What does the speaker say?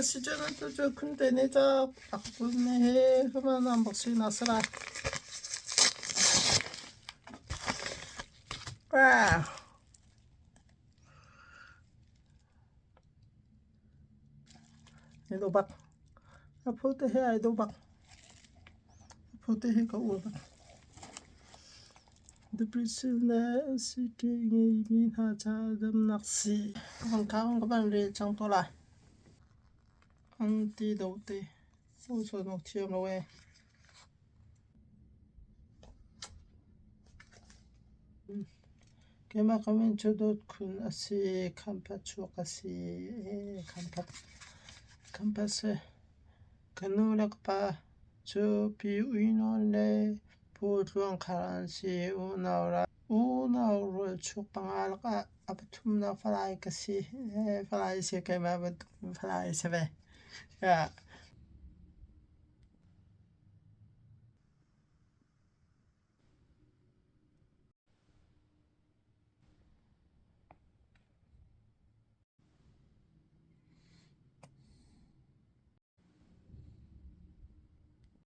sidzę to że 근데 내가 바꾸네 그러면 한 번씩 나서라 Ido bak apote he ido bak apote he ka uba The Brazil City min 하자 낚시 그건 가운 거만 우리 장도라 안티도 때 소소 녹티엄 로에 Kema kamen chodot kun asi kampa chuk asi kampa se kanulak pa cho pi uinon le po tuang karan si unaura chuk pangal ka apatum na falai kasi falai se kema but falai se be ya